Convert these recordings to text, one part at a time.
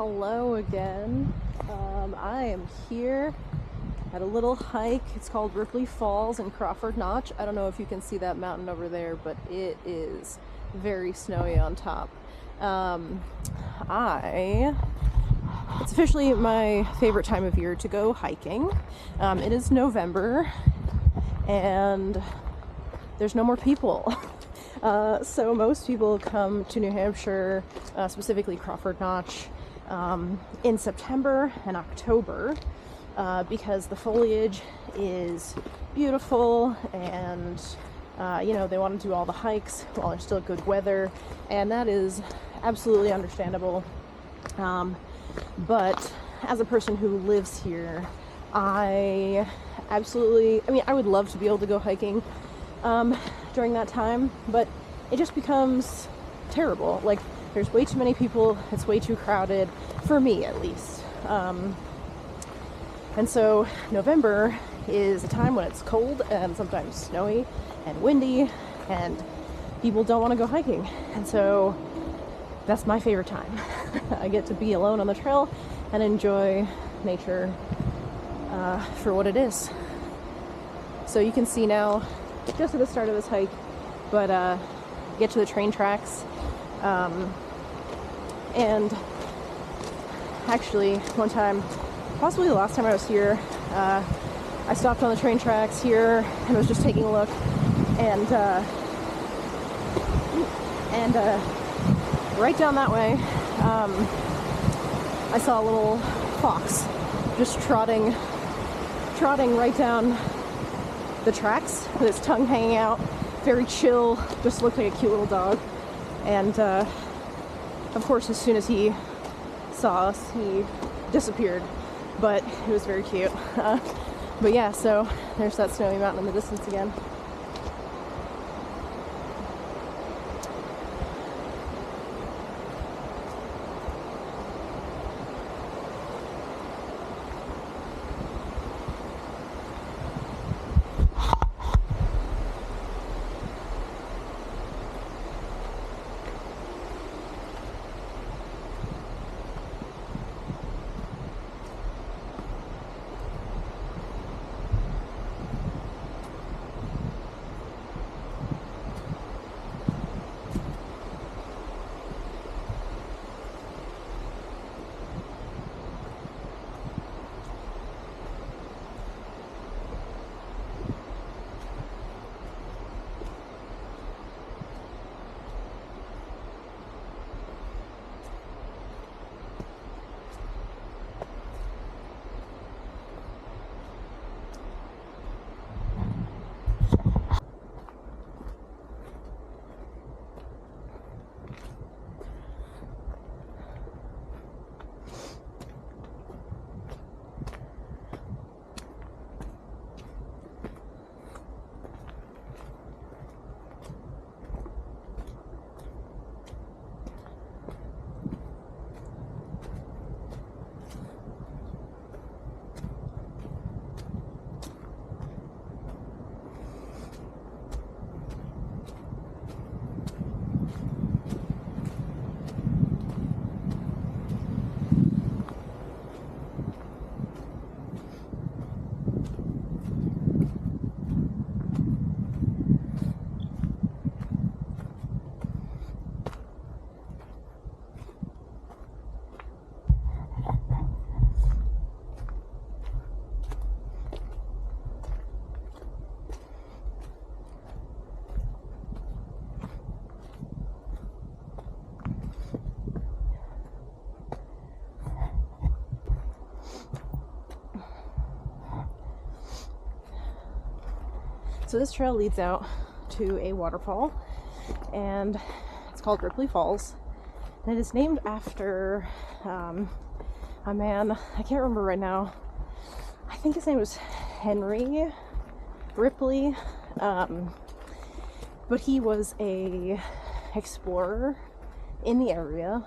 Hello again. I am here at a little hike. It's called Ripley Falls in Crawford Notch. I don't know if you can see that mountain over there, but it is very snowy on top. It's officially my favorite time of year to go hiking. It is November and there's no more people. So most people come to New Hampshire, specifically Crawford Notch, in September and October because the foliage is beautiful and they want to do all the hikes while there's still good weather, and that is absolutely understandable. But as a person who lives here, I would love to be able to go hiking during that time, but it just becomes terrible. Like, there's way too many people, it's way too crowded, for me at least. And so November is a time when it's cold and sometimes snowy and windy and people don't want to go hiking. And so that's my favorite time. I get to be alone on the trail and enjoy nature for what it is. So you can see now, just at the start of this hike, but get to the train tracks. And actually, one time, possibly the last time I was here, I stopped on the train tracks here and was just taking a look, and right down that way, I saw a little fox just trotting right down the tracks with its tongue hanging out, very chill, just looked like a cute little dog. And of course, as soon as he saw us, he disappeared, but it was very cute. But yeah, so there's that snowy mountain in the distance again. So this trail leads out to a waterfall, and it's called Ripley Falls, and it is named after a man, I can't remember right now, I think his name was Henry Ripley, but he was a explorer in the area,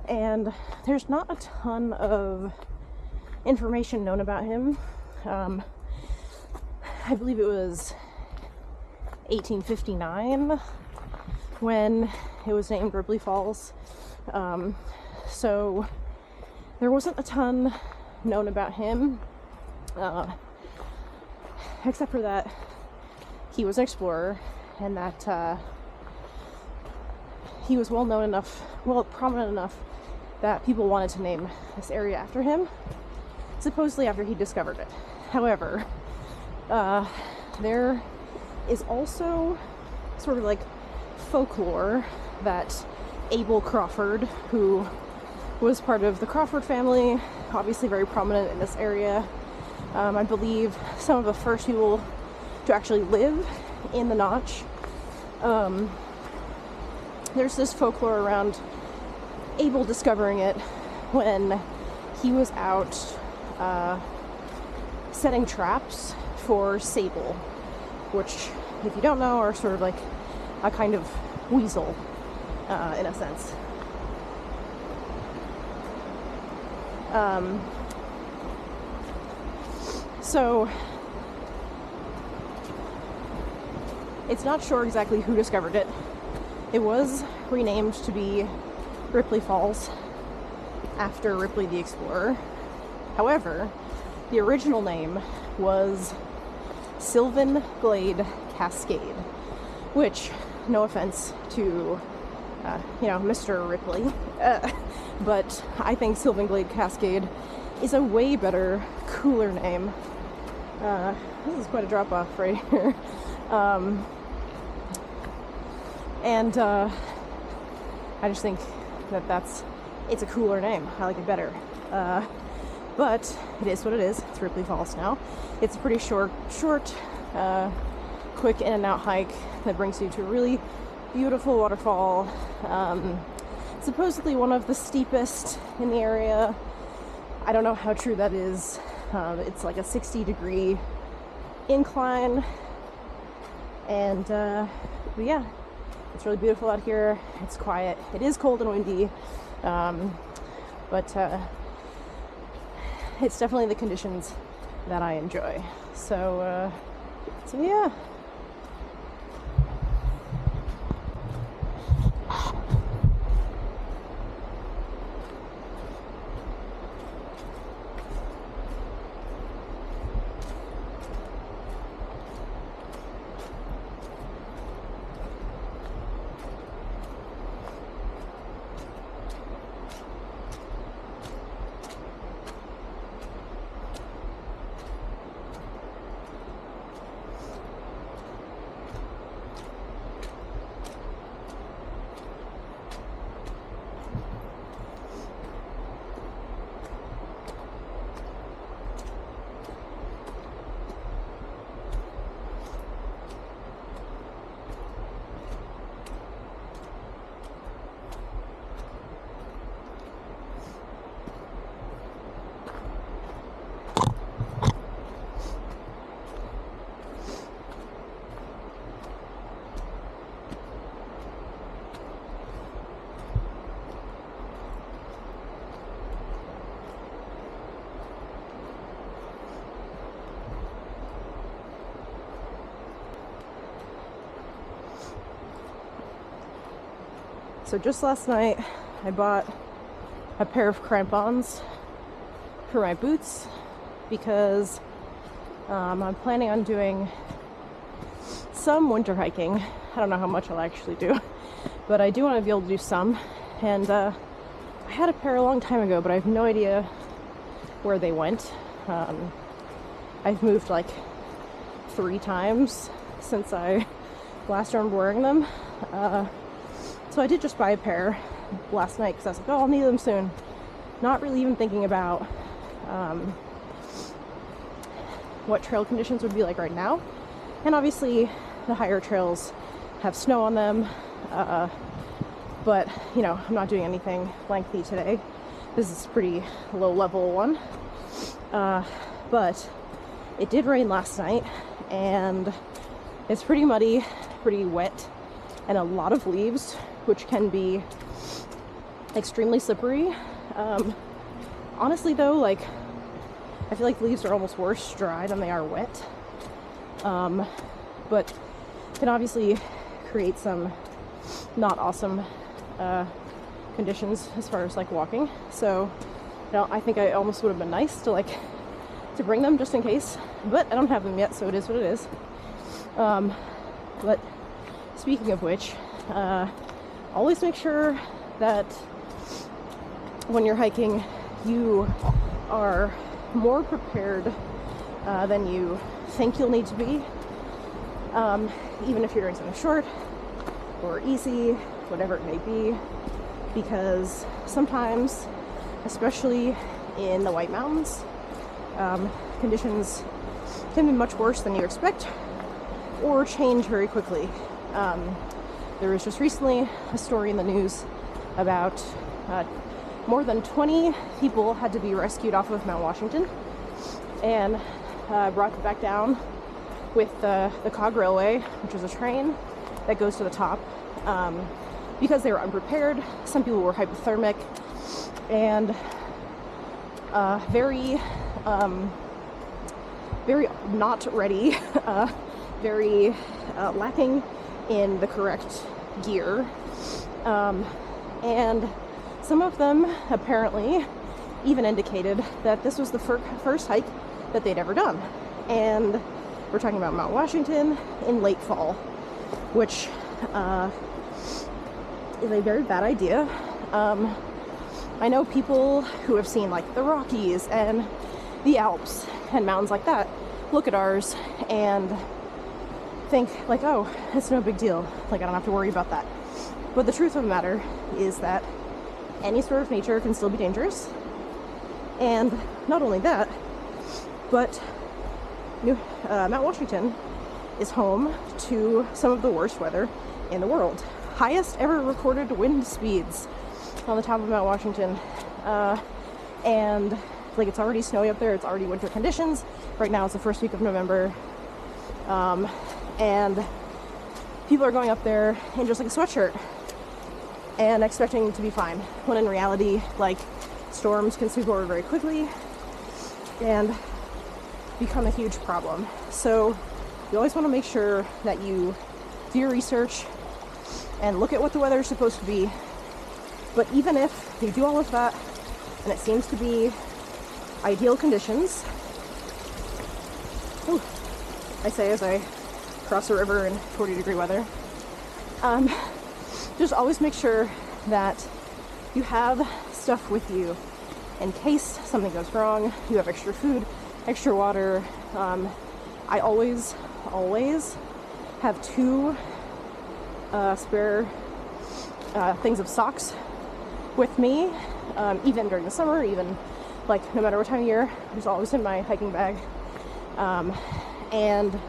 and there's not a ton of information known about him. I believe it was 1859 when it was named Ripley Falls. So there wasn't a ton known about him, except for that he was an explorer, and that he was well known enough, well, prominent enough that people wanted to name this area after him, supposedly after he discovered it. However, there is also sort of like folklore that Abel Crawford, who was part of the Crawford family, obviously very prominent in this area, I believe some of the first people to actually live in the Notch. There's this folklore around Abel discovering it when he was out setting traps for sable, which, if you don't know, are sort of like a kind of weasel, in a sense. So it's not sure exactly who discovered it. It was renamed to be Ripley Falls after Ripley the Explorer. However, the original name was Sylvan Glade Cascade, which, no offense to, Mr. Ripley, but I think Sylvan Glade Cascade is a way better, cooler name. This is quite a drop-off right here. I just think that it's a cooler name. I like it better. But it is what it is. It's Ripley Falls now. It's a pretty short, quick in and out hike that brings you to a really beautiful waterfall. Supposedly one of the steepest in the area. I don't know how true that is. It's like a 60-degree incline, and but yeah, it's really beautiful out here. It's quiet. It is cold and windy, but it's definitely the conditions that I enjoy. So yeah. So just last night, I bought a pair of crampons for my boots because I'm planning on doing some winter hiking. I don't know how much I'll actually do, but I do want to be able to do some. And I had a pair a long time ago, but I have no idea where they went. I've moved like 3 times since I last remember wearing them. So I did just buy a pair last night because I was like, oh, I'll need them soon. Not really even thinking about what trail conditions would be like right now. And obviously the higher trails have snow on them, but I'm not doing anything lengthy today. This is a pretty low level one, but it did rain last night and it's pretty muddy, pretty wet, and a lot of leaves, which can be extremely slippery. Honestly though, I feel like leaves are almost worse dry than they are wet, but can obviously create some not awesome conditions as far as walking. So Now, I think I almost would have been nice to like to bring them just in case, but I don't have them yet, so it is what it is. But speaking of which, always make sure that when you're hiking, you are more prepared than you think you'll need to be. Even if you're doing something short or easy, whatever it may be, because sometimes, especially in the White Mountains, conditions can be much worse than you expect or change very quickly. There was just recently a story in the news about more than 20 people had to be rescued off of Mount Washington and brought back down with the Cog Railway, which is a train that goes to the top, because they were unprepared. Some people were hypothermic and very not ready, very lacking in the correct gear, and some of them apparently even indicated that this was the first hike that they'd ever done. And we're talking about Mount Washington in late fall, which is a very bad idea. I know people who have seen like the Rockies and the Alps and mountains like that look at ours and think like, oh, it's no big deal, like I don't have to worry about that. But the truth of the matter is that any sort of nature can still be dangerous. And not only that, but Mount Washington is home to some of the worst weather in the world. Highest ever recorded wind speeds on the top of Mount Washington. And like it's already snowy up there, it's already winter conditions. Right now it's the first week of November. And people are going up there in just like a sweatshirt and expecting to be fine, when in reality, like, storms can sweep over very quickly and become a huge problem. So you always want to make sure that you do your research and look at what the weather is supposed to be. But even if you do all of that and it seems to be ideal conditions, I say as I cross a river in 40-degree weather, just always make sure that you have stuff with you in case something goes wrong. You have extra food, extra water. I always have 2 spare things of socks with me, even during the summer, even like no matter what time of year, there's always in my hiking bag. And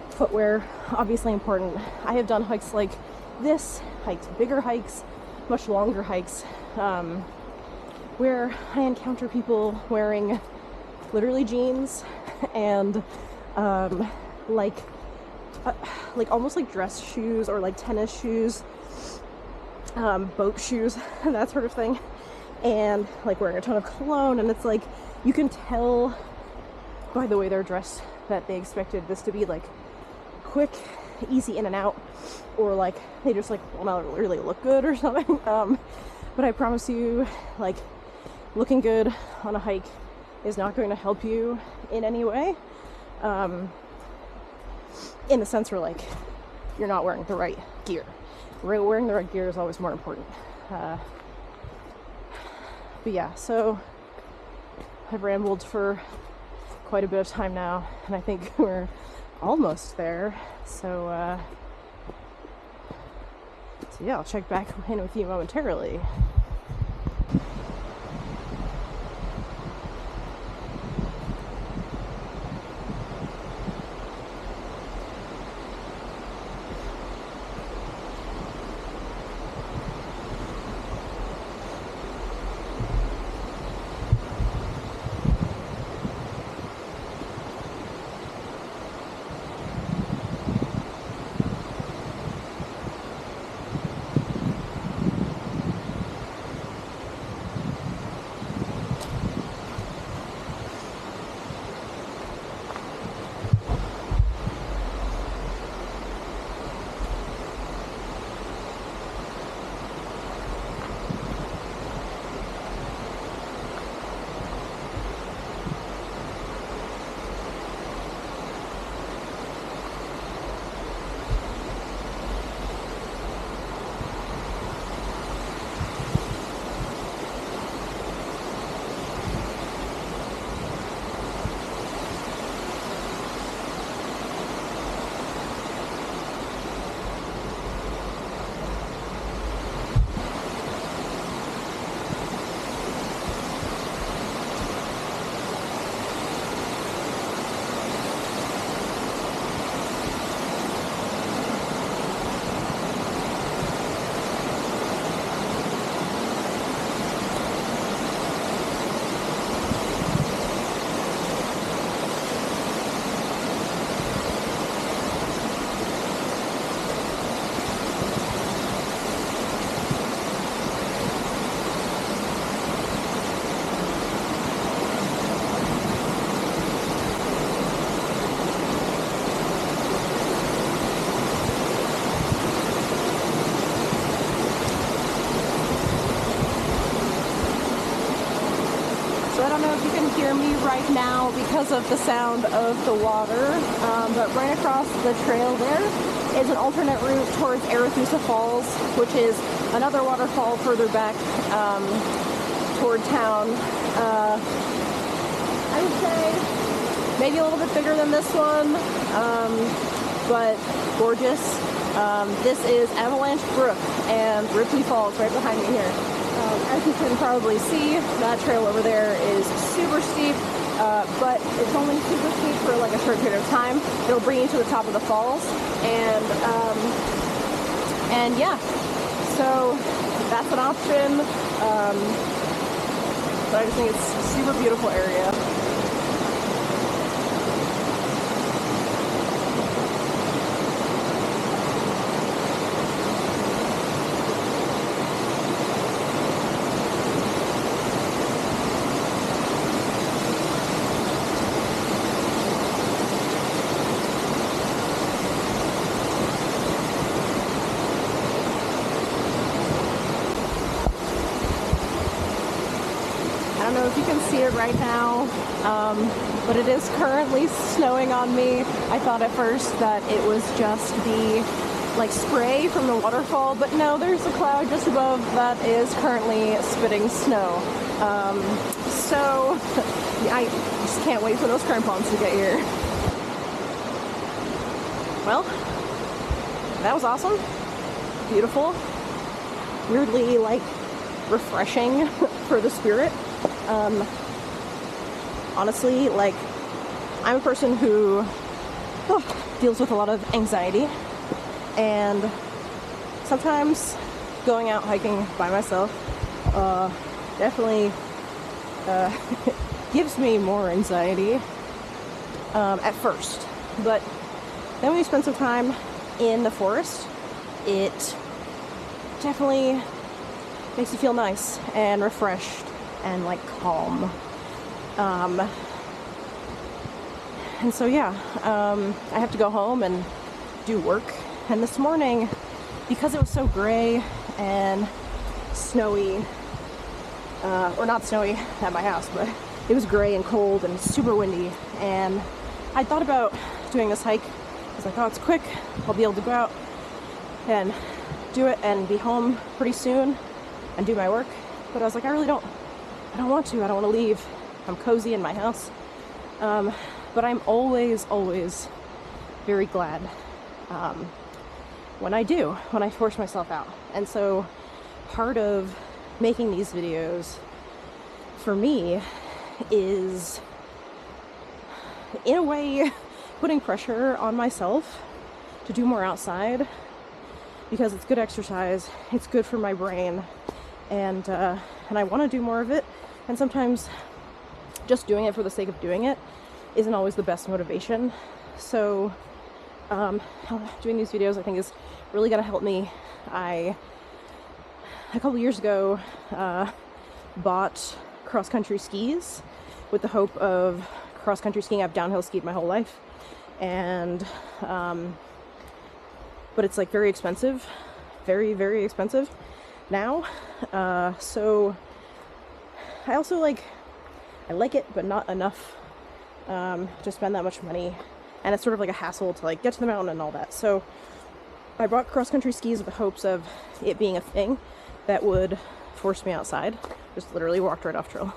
footwear, obviously important. I have done hikes like this, hiked bigger hikes, much longer hikes, where I encounter people wearing literally jeans and like almost like dress shoes or like tennis shoes, boat shoes, that sort of thing, and like wearing a ton of cologne. And it's like, you can tell by the way they're dressed that they expected this to be like quick, easy in and out, or like they just like want to really look good or something. But I promise you, like, looking good on a hike is not going to help you in any way, in the sense where like you're not wearing the right gear. Wearing the right gear is always more important. But yeah, so I've rambled for quite a bit of time now, and I think we're almost there. So yeah, I'll check back in with you momentarily. don't know if you can hear me right now because of the sound of the water, but right across the trail there is an alternate route towards Ripley Falls, which is another waterfall further back toward town. I would say maybe a little bit bigger than this one, but gorgeous. This is Avalanche Brook and Ripley Falls right behind me here. As you can probably see, that trail over there is super steep, but it's only super steep for like a short period of time. It'll bring you to the top of the falls, and yeah, so that's an option. But I just think it's a super beautiful area. I don't know if you can see it right now, but it is currently snowing on me. I thought at first that it was just the like spray from the waterfall, but no, there's a cloud just above that is currently spitting snow. So I just can't wait for those crampons to get here. Well, that was awesome. Beautiful. Weirdly, like, refreshing for the spirit. Honestly, like, I'm a person who deals with a lot of anxiety, and sometimes going out hiking by myself definitely gives me more anxiety at first. But then when you spend some time in the forest, it definitely makes you feel nice and refreshed and like calm. And so yeah, I have to go home and do work. And this morning, because it was so gray and snowy, or not snowy at my house, but it was gray and cold and super windy, and I thought about doing this hike. I was like, oh, it's quick, I'll be able to go out and do it and be home pretty soon and do my work. But I was like, I don't want to leave. I'm cozy in my house. But I'm always very glad when I force myself out. And so part of making these videos for me is, in a way, putting pressure on myself to do more outside, because it's good exercise, it's good for my brain, and I want to do more of it. And sometimes just doing it for the sake of doing it isn't always the best motivation. So doing these videos, I think, is really going to help me. A couple years ago, bought cross-country skis with the hope of cross-country skiing. I've downhill skied my whole life, and but it's like very expensive, very expensive now. So I also I like it, but not enough to spend that much money, and it's sort of like a hassle to like get to the mountain and all that. So I bought cross-country skis with the hopes of it being a thing that would force me outside. Just literally walked right off trail.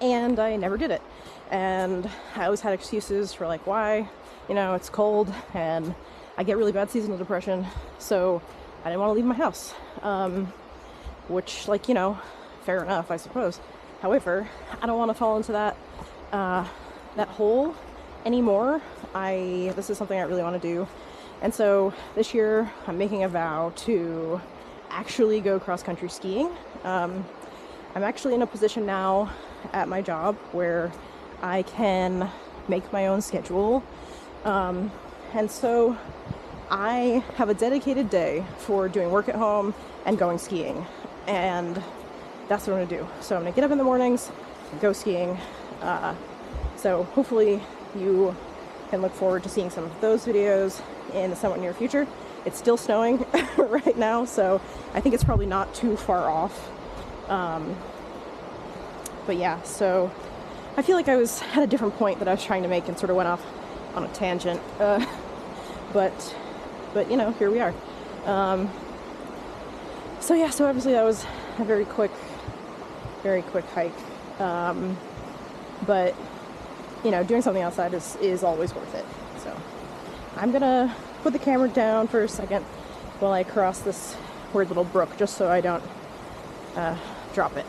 And I never did it. And I always had excuses for like why, it's cold and I get really bad seasonal depression, so I didn't want to leave my house. Which, fair enough, I suppose. However, I don't want to fall into that hole anymore. This is something I really want to do. And so this year I'm making a vow to actually go cross-country skiing. I'm actually in a position now at my job where I can make my own schedule. And so I have a dedicated day for doing work at home and going skiing. And that's what I'm gonna do. So I'm gonna get up in the mornings and go skiing. So hopefully you can look forward to seeing some of those videos in the somewhat near future. It's still snowing right now, so I think it's probably not too far off. But yeah, so I feel like I was at a different point that I was trying to make and sort of went off on a tangent. But you know, here we are. So yeah, so obviously that was a very quick hike. But you know, doing something outside is always worth it. So I'm gonna put the camera down for a second while I cross this weird little brook, just so I don't drop it.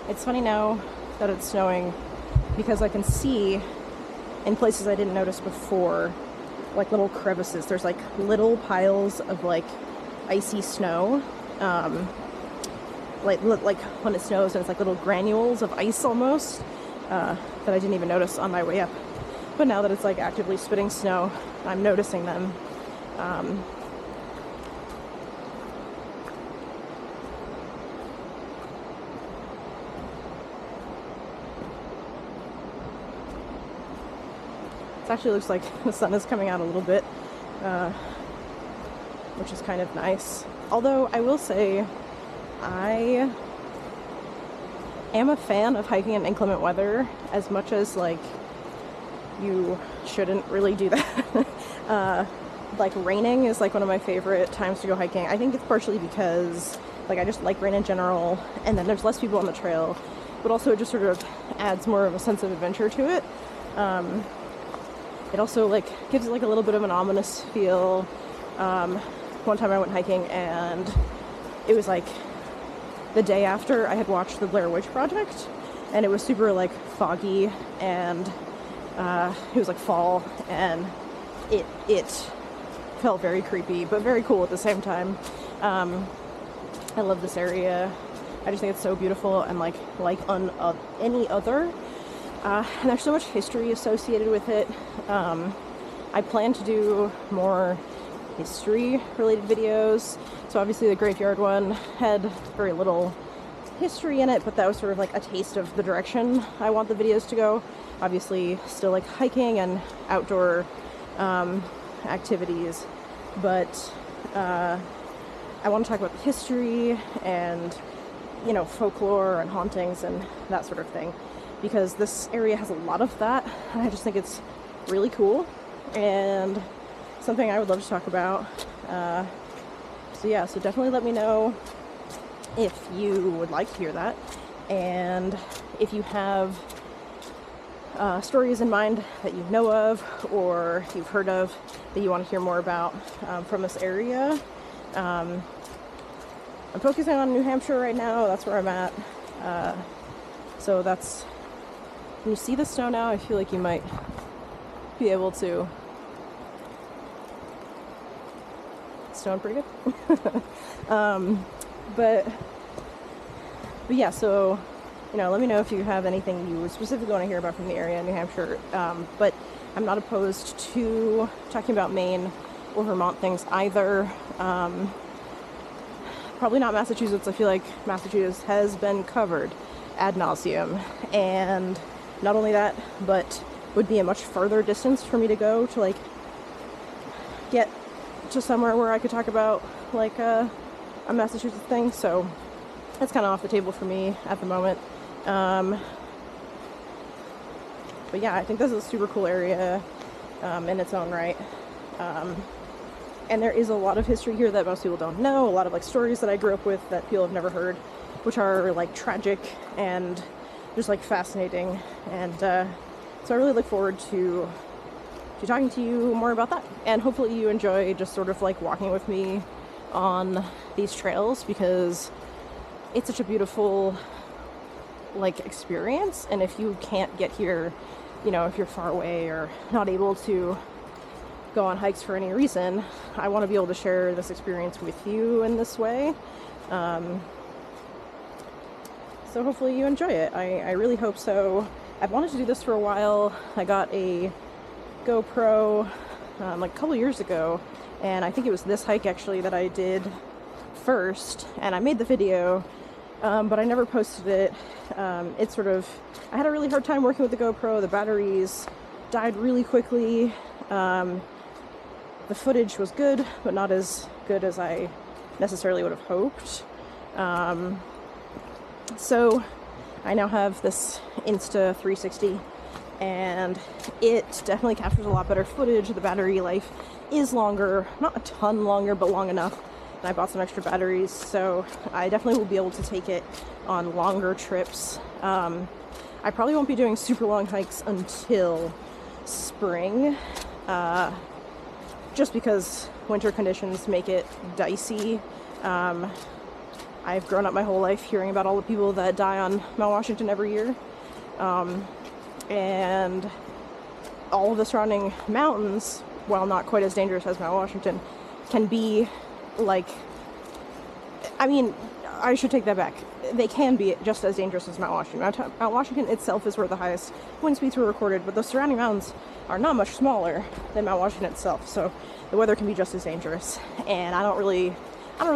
It's funny now that it's snowing because I can see in places I didn't notice before, like little crevices. There's like little piles of like icy snow, like when it snows and it's like little granules of ice almost, that I didn't even notice on my way up. But now that it's like actively spitting snow, I'm noticing them. It actually looks like the sun is coming out a little bit, which is kind of nice. Although I will say, I am a fan of hiking in inclement weather, as much as like you shouldn't really do that. Like raining is like one of my favorite times to go hiking. I think it's partially because like I just like rain in general, and then there's less people on the trail, but also it just sort of adds more of a sense of adventure to it. It also like gives it like a little bit of an ominous feel. One time I went hiking and it was like the day after I had watched the Blair Witch Project, and it was super like foggy, and it was like fall, and it felt very creepy but very cool at the same time. I love this area. I just think it's so beautiful and like any other. And there's so much history associated with it. I plan to do more history related videos. So obviously the graveyard one had very little history in it, but that was sort of like a taste of the direction I want the videos to go. Obviously still like hiking and outdoor activities, but I want to talk about the history and, you know, folklore and hauntings and that sort of thing, because this area has a lot of that, and I just think it's really cool and something I would love to talk about. So yeah, so definitely let me know if you would like to hear that, and if you have stories in mind that you know of or you've heard of that you want to hear more about from this area. I'm focusing on New Hampshire right now. That's where I'm at. So that's, when you see the snow now, I feel like you might be able to. It's snowing pretty good. But yeah, so, you know, let me know if you have anything you specifically want to hear about from the area in New Hampshire. But I'm not opposed to talking about Maine or Vermont things either. Probably not Massachusetts. I feel like Massachusetts has been covered ad nauseum, and not only that, but would be a much further distance for me to go to like get to somewhere where I could talk about like a Massachusetts thing. So that's kind of off the table for me at the moment. But yeah, I think this is a super cool area in its own right. And there is a lot of history here that most people don't know, a lot of like stories that I grew up with that people have never heard, which are like tragic and just like fascinating. And so I really look forward to talking to you more about that. And hopefully you enjoy just sort of like walking with me on these trails, because it's such a beautiful like experience. And if you can't get here, you know, if you're far away or not able to go on hikes for any reason, I want to be able to share this experience with you in this way. So hopefully you enjoy it. I really hope so. I've wanted to do this for a while. I got a GoPro like a couple years ago, and I think it was this hike actually that I did first, and I made the video, but I never posted it. It's sort of, I had a really hard time working with the GoPro. The batteries died really quickly. The footage was good, but not as good as I necessarily would have hoped. So I now have this Insta 360, and it definitely captures a lot better footage. The battery life is longer, not a ton longer, but long enough. And I bought some extra batteries, so I definitely will be able to take it on longer trips. I probably won't be doing super long hikes until spring, just because winter conditions make it dicey. I've grown up my whole life hearing about all the people that die on Mount Washington every year. And all of the surrounding mountains, while not quite as dangerous as Mount Washington, can be like, I mean, I should take that back. They can be just as dangerous as Mount Washington. Mount Washington itself is where the highest wind speeds were recorded, but the surrounding mountains are not much smaller than Mount Washington itself, so the weather can be just as dangerous. And I don't really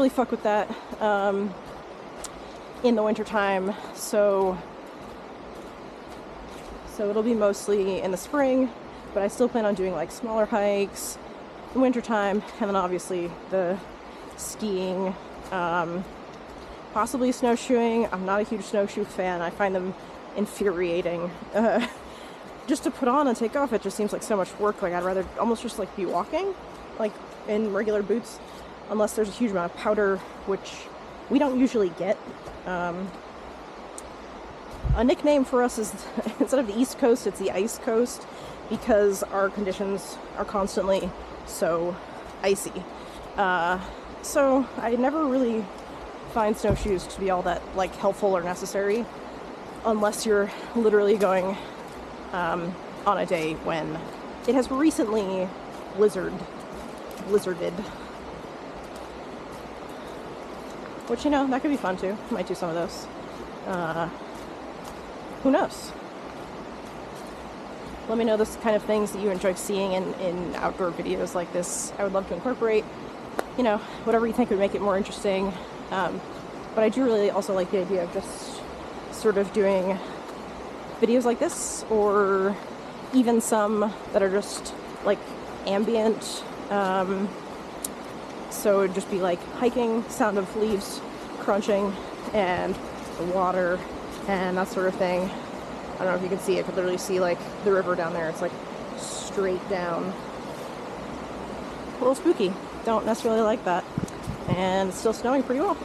fuck with that in the wintertime, so it'll be mostly in the spring, but I still plan on doing like smaller hikes in wintertime, and then obviously the skiing, possibly snowshoeing. I'm not a huge snowshoe fan. I find them infuriating. Just to put on and take off, it just seems like so much work. Like, I'd rather almost just like be walking, like in regular boots, unless there's a huge amount of powder, which we don't usually get. A nickname for us is, instead of the East Coast, it's the Ice Coast, because our conditions are constantly so icy. So I never really find snowshoes to be all that like helpful or necessary, unless you're literally going on a day when it has recently blizzarded. Which, you know, that could be fun too. Might do some of those. Who knows? Let me know the kind of things that you enjoy seeing in outdoor videos like this. I would love to incorporate, you know, whatever you think would make it more interesting. But I do really also like the idea of just sort of doing videos like this, or even some that are just like ambient. So it'd just be like hiking, sound of leaves crunching, and the water, and that sort of thing. I don't know if you can see it, but literally see like the river down there. It's like straight down. A little spooky. Don't necessarily like that. And it's still snowing pretty well.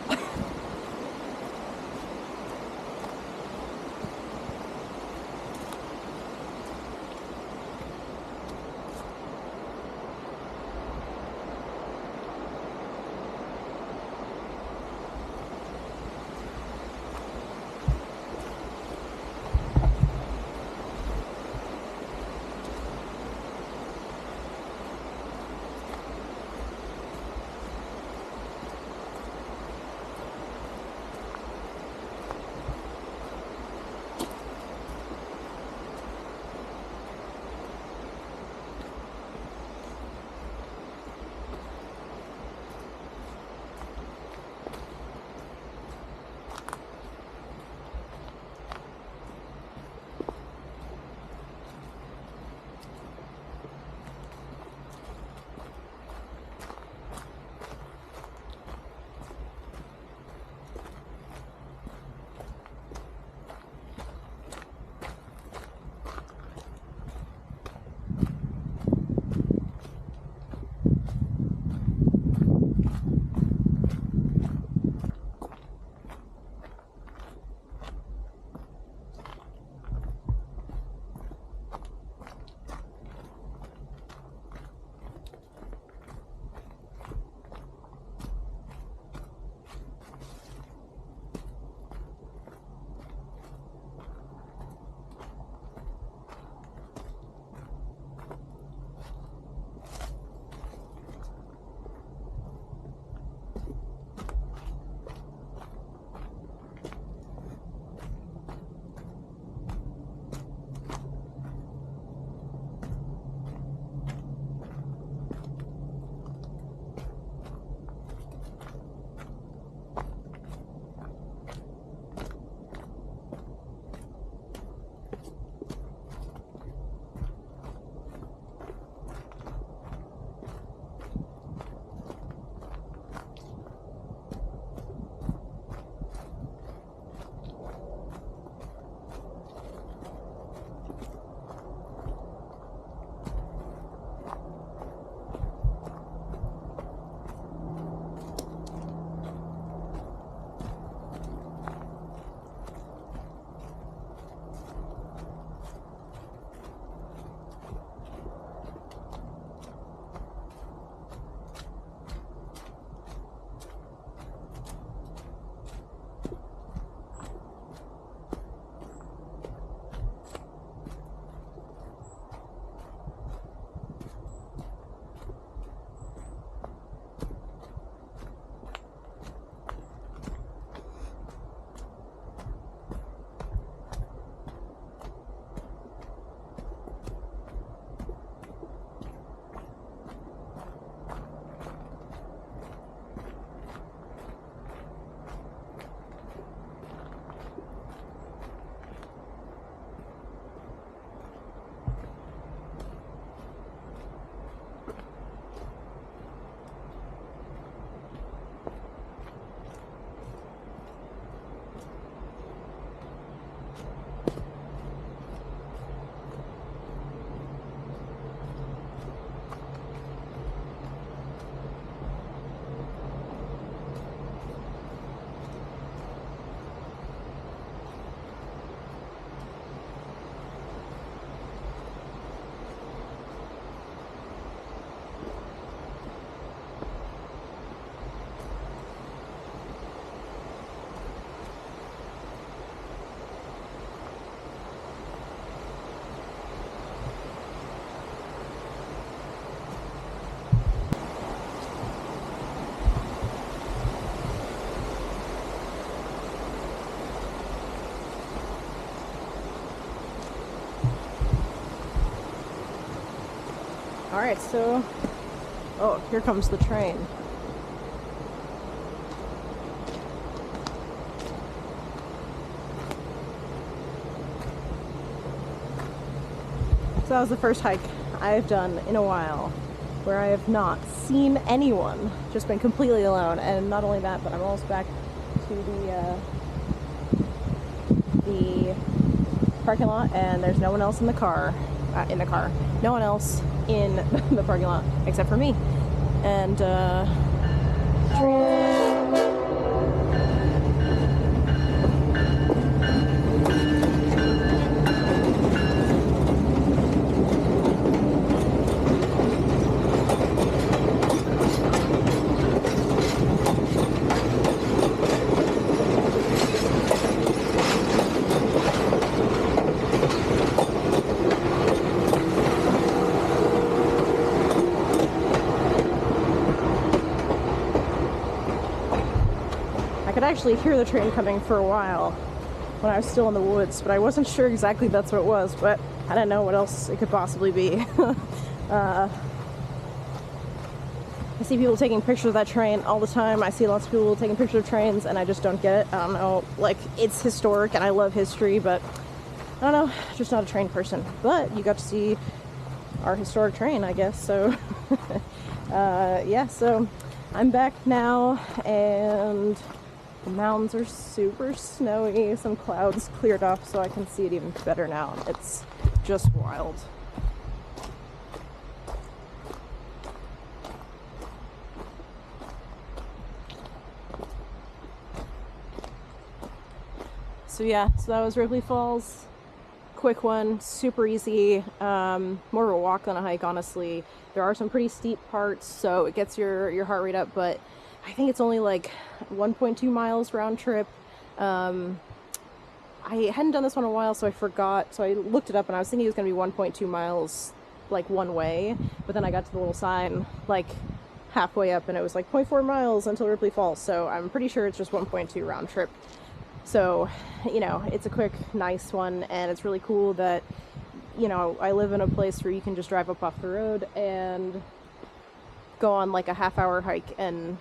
Alright, so... Oh, here comes the train. So that was the first hike I've done in a while where I have not seen anyone, just been completely alone. And not only that, but I'm almost back to the parking lot, and there's no one else in the car. No one else in the parking lot except for me. And I could actually hear the train coming for a while when I was still in the woods, but I wasn't sure exactly that's what it was, but I didn't know what else it could possibly be. I see people taking pictures of that train all the time. I see lots of people taking pictures of trains, and I just don't get it. I don't know, like, it's historic, and I love history, but I don't know, just not a train person. But you got to see our historic train, I guess, so yeah, so I'm back now, and the mountains are super snowy. Some clouds cleared off so I can see it even better now. It's just wild. So yeah, so that was Ripley Falls. Quick one, super easy, more of a walk than a hike, honestly. There are some pretty steep parts, so it gets your heart rate up, but I think it's only like 1.2 miles round trip. I hadn't done this one in a while, so I forgot, so I looked it up, and I was thinking it was going to be 1.2 miles, like, one way, but then I got to the little sign, like, halfway up, and it was like 0.4 miles until Ripley Falls, so I'm pretty sure it's just 1.2 round trip. So, you know, it's a quick, nice one, and it's really cool that, you know, I live in a place where you can just drive up off the road and go on like a half-hour hike and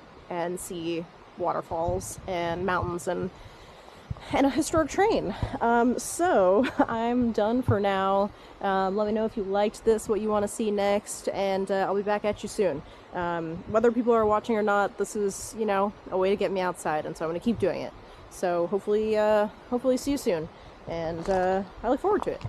see waterfalls and mountains and a historic train. So I'm done for now. Let me know if you liked this, what you want to see next, and I'll be back at you soon. Whether people are watching or not, this is, you know, a way to get me outside, and so I'm going to keep doing it. So hopefully see you soon, and I look forward to it.